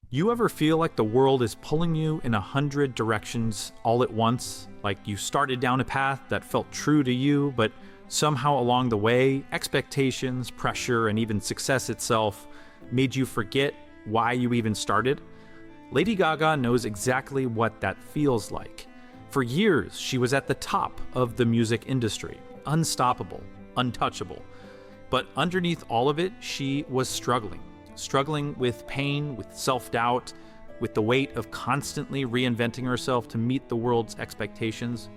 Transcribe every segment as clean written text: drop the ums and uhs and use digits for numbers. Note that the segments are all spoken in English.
You ever feel like the world is pulling you in 100 directions all at once? Like you started down a path that felt true to you, but somehow along the way, expectations, pressure, and even success itself made you forget why you even started? Lady Gaga knows exactly what that feels like. For years, she was at the top of the music industry, unstoppable, untouchable. But underneath all of it, she was struggling with pain, with self-doubt, with the weight of constantly reinventing herself to meet the world's expectations.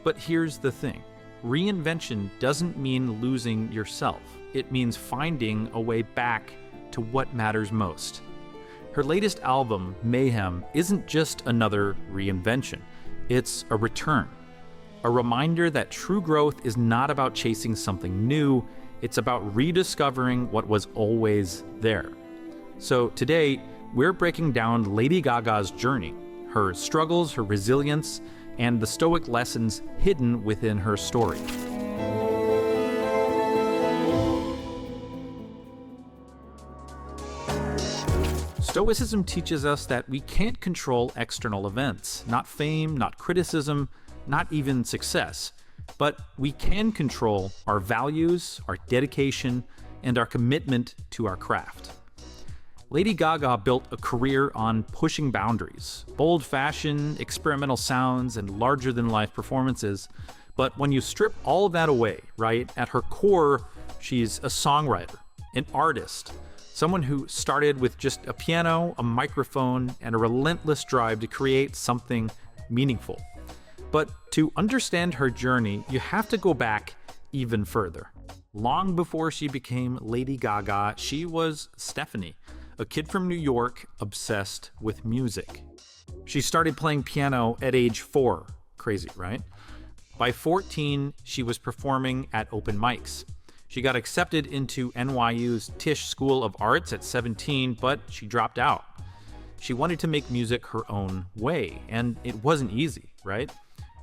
But here's the thing. Reinvention doesn't mean losing yourself. It means finding a way back to what matters most. Her latest album, Mayhem, isn't just another reinvention. It's a return. A reminder that true growth is not about chasing something new. It's about rediscovering what was always there. So today, we're breaking down Lady Gaga's journey, her struggles, her resilience, and the Stoic lessons hidden within her story. Stoicism teaches us that we can't control external events, not fame, not criticism, not even success. But we can control our values, our dedication, and our commitment to our craft. Lady Gaga built a career on pushing boundaries, bold fashion, experimental sounds, and larger-than-life performances. But when you strip all of that away, right, at her core, she's a songwriter, an artist, someone who started with just a piano, a microphone, and a relentless drive to create something meaningful. But to understand her journey, you have to go back even further. Long before she became Lady Gaga, she was Stefani, a kid from New York obsessed with music. She started playing piano at age 4. Crazy, right? By 14, she was performing at open mics. She got accepted into NYU's Tisch School of Arts at 17, but she dropped out. She wanted to make music her own way, and it wasn't easy, right?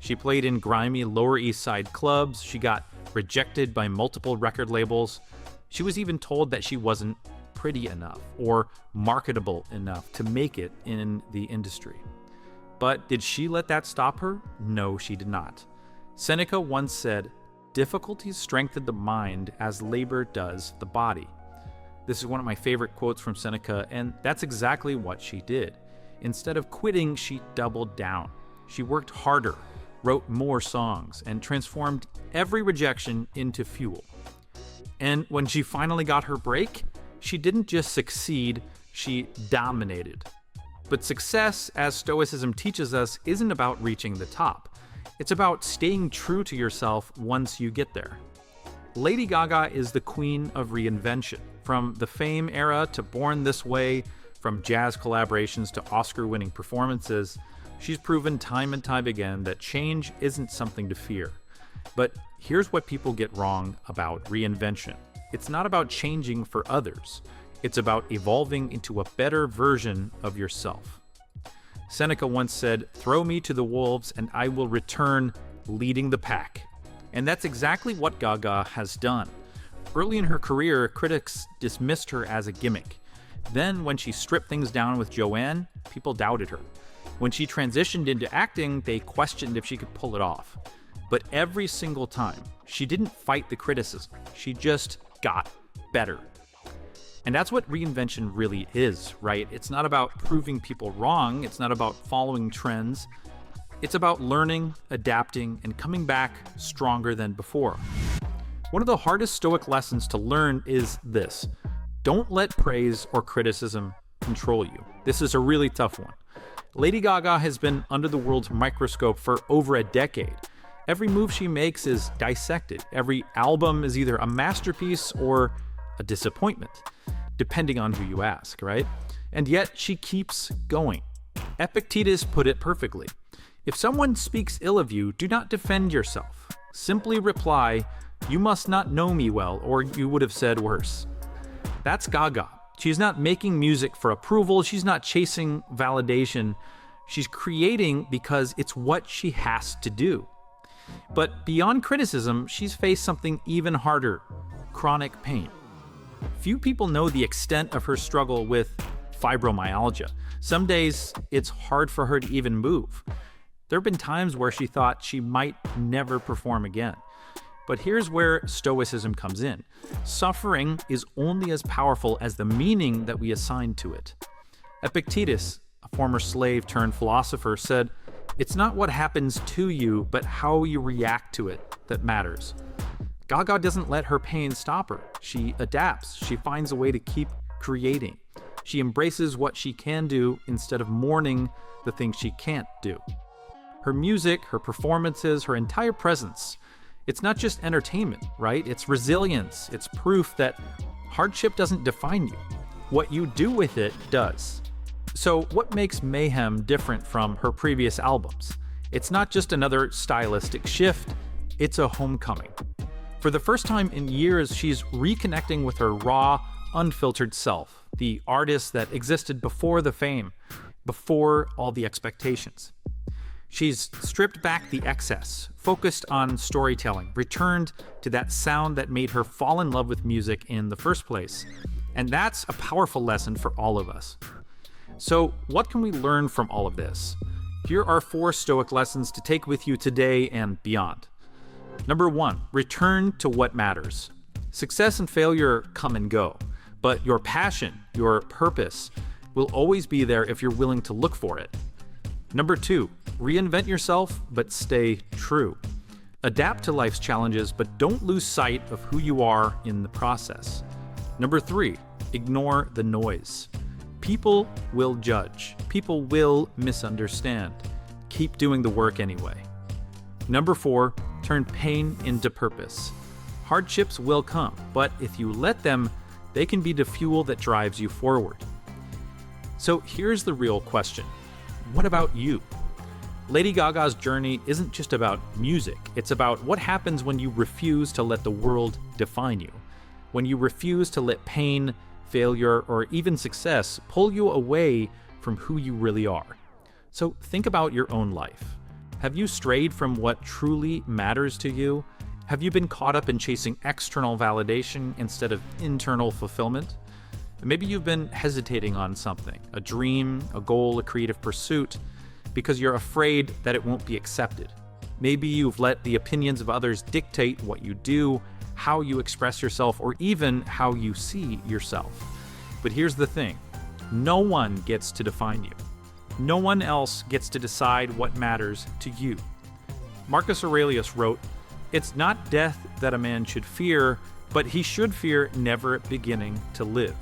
She played in grimy Lower East Side clubs. She got rejected by multiple record labels. She was even told that she wasn't pretty enough or marketable enough to make it in the industry. But did she let that stop her? No, she did not. Seneca once said, "Difficulties strengthen the mind as labor does the body." This is one of my favorite quotes from Seneca, and that's exactly what she did. Instead of quitting, she doubled down. She worked harder, wrote more songs, and transformed every rejection into fuel. And when she finally got her break, she didn't just succeed, she dominated. But success, as Stoicism teaches us, isn't about reaching the top. It's about staying true to yourself once you get there. Lady Gaga is the queen of reinvention. From the Fame era to Born This Way, from jazz collaborations to Oscar-winning performances, she's proven time and time again that change isn't something to fear. But here's what people get wrong about reinvention. It's not about changing for others. It's about evolving into a better version of yourself. Seneca once said, "Throw me to the wolves and I will return leading the pack." And that's exactly what Gaga has done. Early in her career, critics dismissed her as a gimmick. Then, when she stripped things down with Joanne, people doubted her. When she transitioned into acting, they questioned if she could pull it off. But every single time, she didn't fight the criticism. She just got better. And that's what reinvention really is, right? It's not about proving people wrong. It's not about following trends. It's about learning, adapting, and coming back stronger than before. One of the hardest Stoic lessons to learn is this: don't let praise or criticism control you. This is a really tough one. Lady Gaga has been under the world's microscope for over a decade. Every move she makes is dissected. Every album is either a masterpiece or a disappointment, depending on who you ask, right? And yet she keeps going. Epictetus put it perfectly. If someone speaks ill of you, do not defend yourself. Simply reply, "You must not know me well," or you would have said worse. That's Gaga. She's not making music for approval. She's not chasing validation. She's creating because it's what she has to do. But beyond criticism, she's faced something even harder: chronic pain. Few people know the extent of her struggle with fibromyalgia. Some days, it's hard for her to even move. There have been times where she thought she might never perform again. But here's where Stoicism comes in. Suffering is only as powerful as the meaning that we assign to it. Epictetus, a former slave turned philosopher, said, "It's not what happens to you, but how you react to it that matters." Gaga doesn't let her pain stop her. She adapts. She finds a way to keep creating. She embraces what she can do instead of mourning the things she can't do. Her music, her performances, her entire presence, it's not just entertainment, right? It's resilience. It's proof that hardship doesn't define you. What you do with it does. So what makes Mayhem different from her previous albums? It's not just another stylistic shift, it's a homecoming. For the first time in years, she's reconnecting with her raw, unfiltered self, the artist that existed before the fame, before all the expectations. She's stripped back the excess, focused on storytelling, returned to that sound that made her fall in love with music in the first place. And that's a powerful lesson for all of us. So, what can we learn from all of this? Here are 4 Stoic lessons to take with you today and beyond. Number 1, return to what matters. Success and failure come and go, but your passion, your purpose, will always be there if you're willing to look for it. Number 2, reinvent yourself, but stay true. Adapt to life's challenges, but don't lose sight of who you are in the process. Number 3, ignore the noise. People will judge. People will misunderstand. Keep doing the work anyway. Number 4, turn pain into purpose. Hardships will come, but if you let them, they can be the fuel that drives you forward. So here's the real question. What about you? Lady Gaga's journey isn't just about music. It's about what happens when you refuse to let the world define you. When you refuse to let pain, failure, or even success pull you away from who you really are. So think about your own life. Have you strayed from what truly matters to you? Have you been caught up in chasing external validation instead of internal fulfillment? Maybe you've been hesitating on something, a dream, a goal, a creative pursuit, because you're afraid that it won't be accepted. Maybe you've let the opinions of others dictate what you do, how you express yourself, or even how you see yourself. But here's the thing, no one gets to define you. No one else gets to decide what matters to you. Marcus Aurelius wrote, "It's not death that a man should fear, but he should fear never beginning to live."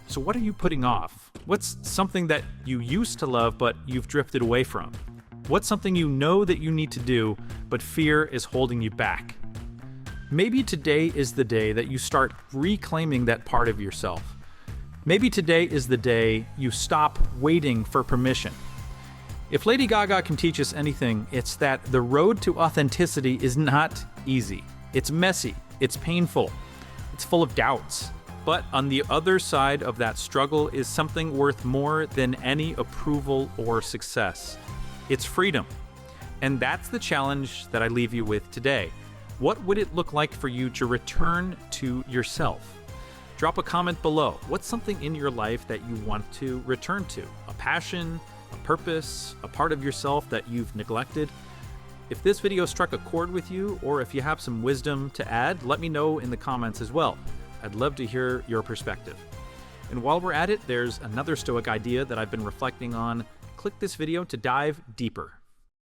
So what are you putting off? What's something that you used to love but you've drifted away from? What's something you know that you need to do but fear is holding you back? Maybe today is the day that you start reclaiming that part of yourself. Maybe today is the day you stop waiting for permission. If Lady Gaga can teach us anything, it's that the road to authenticity is not easy. It's messy, it's painful, it's full of doubts. But on the other side of that struggle is something worth more than any approval or success. It's freedom. And that's the challenge that I leave you with today. What would it look like for you to return to yourself? Drop a comment below. What's something in your life that you want to return to? A passion, a purpose, a part of yourself that you've neglected? If this video struck a chord with you, or if you have some wisdom to add, let me know in the comments as well. I'd love to hear your perspective. And while we're at it, there's another Stoic idea that I've been reflecting on. Click this video to dive deeper.